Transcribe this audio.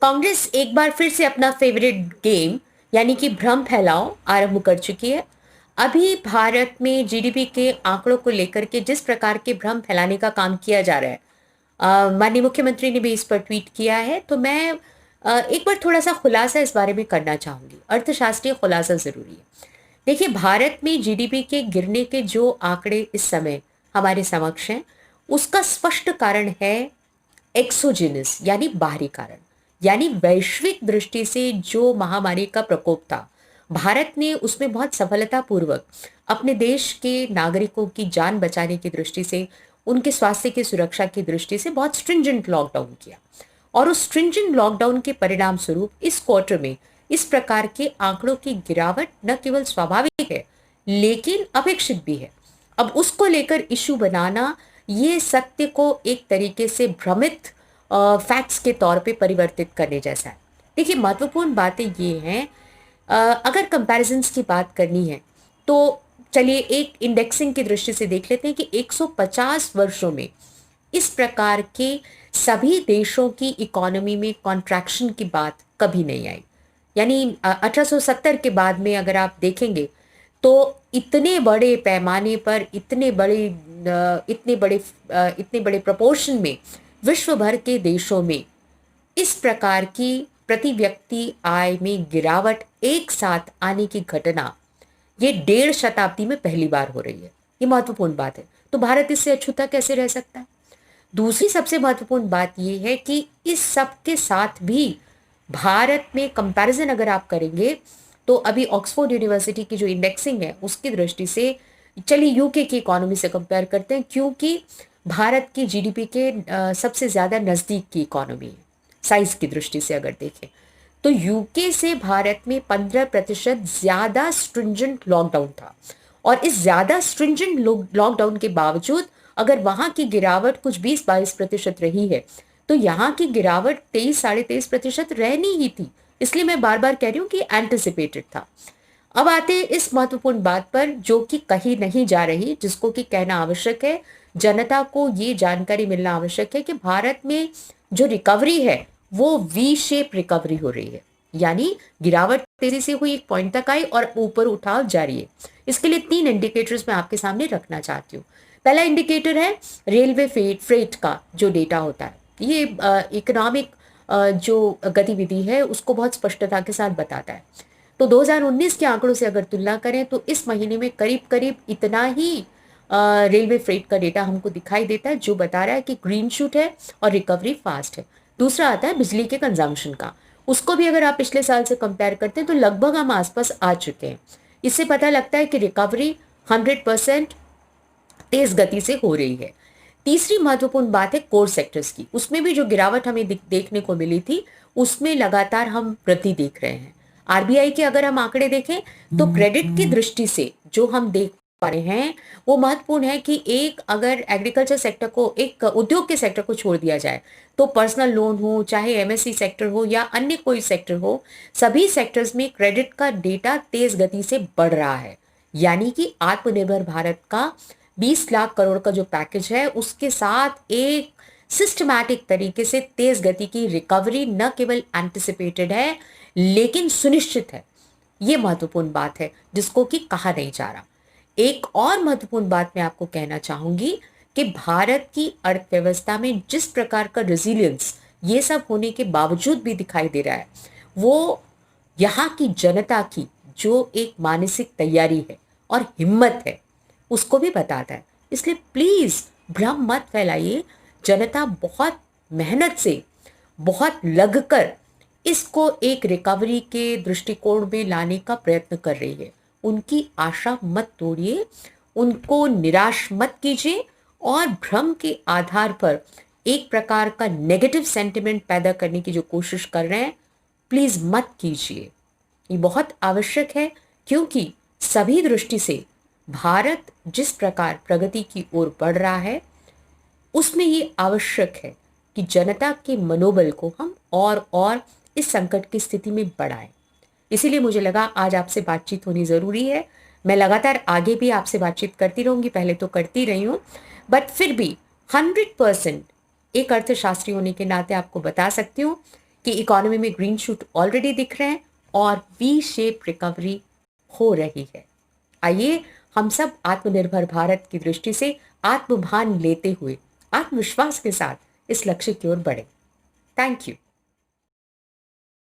कांग्रेस एक बार फिर से अपना फेवरेट गेम यानी कि भ्रम फैलाओ आरंभ कर चुकी है। अभी भारत में जीडीपी के आंकड़ों को लेकर के जिस प्रकार के भ्रम फैलाने का काम किया जा रहा है, माननीय मुख्यमंत्री ने भी इस पर ट्वीट किया है। तो मैं एक बार थोड़ा सा खुलासा इस बारे में करना चाहूंगी। अर्थशास्त्रीय खुलासा जरूरी है। देखिए, भारत में जीडीपी के गिरने के जो आंकड़े इस समय हमारे समक्ष हैं, उसका स्पष्ट कारण है एक्सोजेनस यानी बाहरी कारण। यानी वैश्विक दृष्टि से जो महामारी का प्रकोप था, भारत ने उसमें बहुत सफलतापूर्वक अपने देश के नागरिकों की जान बचाने की दृष्टि से, उनके स्वास्थ्य की सुरक्षा की दृष्टि से बहुत स्ट्रिंजेंट लॉकडाउन किया। और उस स्ट्रिंजेंट लॉकडाउन के परिणाम स्वरूप इस क्वार्टर में इस प्रकार के आंकड़ों की गिरावट न केवल स्वाभाविक है लेकिन अपेक्षित भी है। अब उसको लेकर इशू बनाना, ये सत्य को एक तरीके से भ्रमित फैक्ट्स के तौर पे परिवर्तित करने जैसा है। देखिए, महत्वपूर्ण बातें ये हैं, अगर कंपैरिजंस की बात करनी है तो चलिए एक इंडेक्सिंग की दृष्टि से देख लेते हैं कि 150 वर्षों में इस प्रकार के सभी देशों की इकोनॉमी में कॉन्ट्रैक्शन की बात कभी नहीं आई। यानी 1870 के बाद में अगर आप देखेंगे तो इतने बड़े पैमाने पर, इतने बड़े प्रपोर्शन में विश्व भर के देशों में इस प्रकार की प्रति व्यक्ति आय में गिरावट एक साथ आने की घटना ये 1.5 शताब्दी में पहली बार हो रही है। ये महत्वपूर्ण बात है। तो भारत इससे अछूता कैसे रह सकता है? दूसरी सबसे महत्वपूर्ण बात यह है कि इस सब के साथ भी भारत में कंपैरिजन अगर आप करेंगे तो अभी ऑक्सफोर्ड यूनिवर्सिटी की जो इंडेक्सिंग है उसकी दृष्टि से, चलिए यूके की इकोनॉमी से कंपेयर करते हैं क्योंकि भारत की जीडीपी के सबसे ज्यादा नजदीक की इकोनॉमी है साइज की दृष्टि से अगर देखें तो यूके से भारत में 15% ज्यादा स्ट्रिंजेंट लॉकडाउन था। और इस ज्यादा स्ट्रिंजेंट लॉकडाउन के बावजूद अगर वहां की गिरावट कुछ 20-22% रही है तो यहाँ की गिरावट 23-23.5% रहनी ही थी। इसलिए मैं बार बार कह रही हूँ कि एंटिसिपेटेड था। अब आते हैं इस महत्वपूर्ण बात पर जो कि कही नहीं जा रही, जिसको कि कहना आवश्यक है। जनता को ये जानकारी मिलना आवश्यक है कि भारत में जो रिकवरी है वो वी शेप रिकवरी हो रही है। यानी गिरावट तेजी से हुई, एक पॉइंट तक आई और ऊपर उठाव जारी है। इसके लिए 3 इंडिकेटर्स मैं आपके सामने रखना चाहती हूँ। पहला इंडिकेटर है रेलवे फ्रेट का जो डेटा होता है। ये इकोनॉमिक जो गतिविधि है उसको बहुत स्पष्टता के साथ बताता है। तो 2019 के आंकड़ों से अगर तुलना करें तो इस महीने में करीब करीब इतना ही रेलवे फ्रेट का डेटा हमको दिखाई देता है जो बता रहा है कि ग्रीन शूट है और रिकवरी फास्ट है। दूसरा आता है बिजली के कंजम्पशन का। उसको भी अगर आप पिछले साल से कंपेयर करते हैं तो लगभग हम आसपास आ चुके हैं। इससे पता लगता है कि रिकवरी 100% तेज गति से हो रही है। तीसरी महत्वपूर्ण बात है कोर सेक्टर्स की। उसमें भी जो गिरावट हमें देखने को मिली थी उसमें लगातार हम वृद्धि देख रहे हैं। आरबीआई के अगर हम आंकड़े देखें तो क्रेडिट की दृष्टि से जो हम देख पा रहे हैं वो महत्वपूर्ण है कि एक अगर एग्रीकल्चर सेक्टर को, एक उद्योग के सेक्टर को छोड़ दिया जाए तो पर्सनल लोन हो, चाहे एमएससी सेक्टर हो या अन्य कोई सेक्टर हो, सभी सेक्टर्स में क्रेडिट का डेटा तेज गति से बढ़ रहा है। यानी कि आत्मनिर्भर भारत का 20 लाख करोड़ का जो पैकेज है उसके साथ एक सिस्टमैटिक तरीके से तेज गति की रिकवरी न केवल एंटिसिपेटेड है लेकिन सुनिश्चित है। ये महत्वपूर्ण बात है जिसको कि कहा नहीं जा रहा। एक और महत्वपूर्ण बात मैं आपको कहना चाहूंगी कि भारत की अर्थव्यवस्था में जिस प्रकार का रेजिलियंस ये सब होने के बावजूद भी दिखाई दे रहा है वो यहाँ की जनता की जो एक मानसिक तैयारी है और हिम्मत है उसको भी बताता है। इसलिए प्लीज भ्रम मत फैलाइए। जनता बहुत मेहनत से, बहुत लगकर इसको एक रिकवरी के दृष्टिकोण में लाने का प्रयत्न कर रही है। उनकी आशा मत तोड़िए, उनको निराश मत कीजिए और भ्रम के आधार पर एक प्रकार का नेगेटिव सेंटिमेंट पैदा करने की जो कोशिश कर रहे हैं प्लीज मत कीजिए। ये बहुत आवश्यक है क्योंकि सभी दृष्टि से भारत जिस प्रकार प्रगति की ओर बढ़ रहा है उसमें ये आवश्यक है कि जनता के मनोबल को हम और इस संकट की स्थिति में बढ़ाएं। इसीलिए मुझे लगा आज आपसे बातचीत होनी जरूरी है। मैं लगातार आगे भी आपसे बातचीत करती रहूंगी, पहले तो करती रही हूं, बट फिर भी 100% एक अर्थशास्त्री होने के नाते आपको बता सकती हूँ कि इकोनॉमी में ग्रीन शूट ऑलरेडी दिख रहे हैं और वी शेप रिकवरी हो रही है। आइए हम सब आत्मनिर्भर भारत की दृष्टि से आत्मभान लेते हुए आत्मविश्वास के साथ इस लक्ष्य की ओर बढ़े। Thank you.